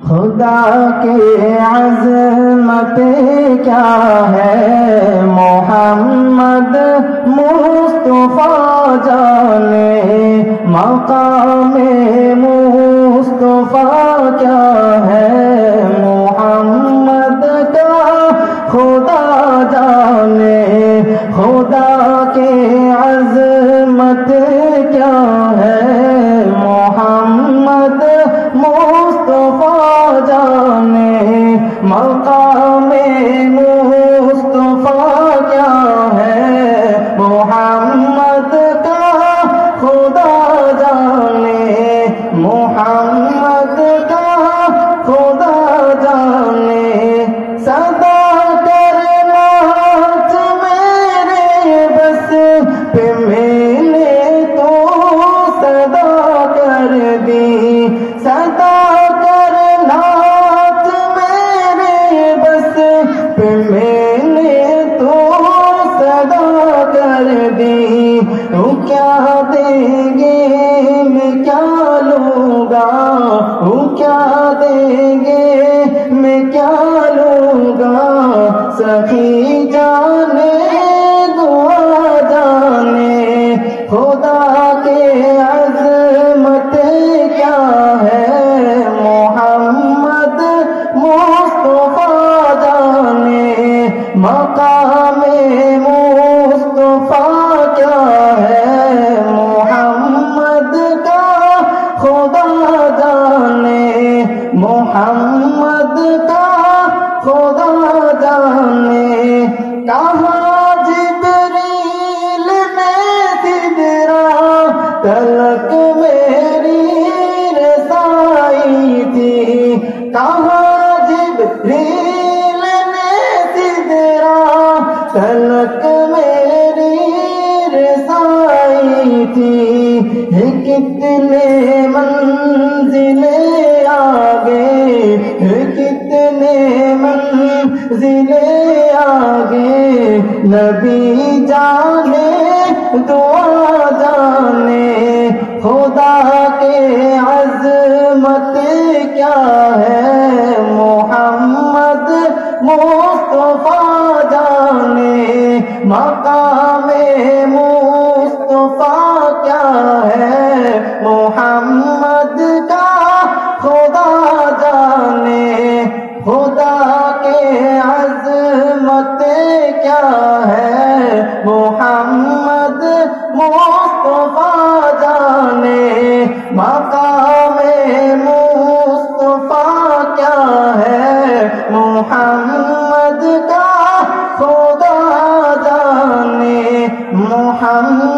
خدا کی عظمت کیا ہے محمد مصطفیٰ جانے، مقام مصطفیٰ کیا ہے محمد کا خدا جانے، خدا کی عظمت کیا ہے محمد مصطفیٰ جانے، مقام مصطفیٰ کیا ہے محمد کا خدا جانے، محمد کا خدا جانے۔ صدا کرنا میرے بس پہ میں نے تو صدا کر دی، صدا کرنا میرے بس پہ میں نے تو صدا کر دی۔ وہ کیا دیں گے میں کیا لوں گا، وہ کیا دیں گے میں کیا لوں گا، سخی جانے دعا جانے، خدا کے عظمت کیا ہے محمد مصطفیٰ جانے، مقام مصطفیٰ کیا ہے محمد کا خدا جانے، محمد کا خدا جانے۔ کہاں جبریل نے سدرا تلک میری رسائی تھی، کہاں جبریل نے سدرا تلک میری رسائی تھی۔ کتنے منزلیں آگے، کتنے منزلیں آگے، نبی جانے دعا جانے، خدا کے عظمت کیا ہے محمد مصطفیٰ جانے، مقام مصطفیٰ کیا ہے محمد کا خدا جانے، خدا کے عظمت کیا ہے محمد مصطفیٰ جانے، مقام مصطفیٰ کیا ہے محمد کا خدا جانے، محمد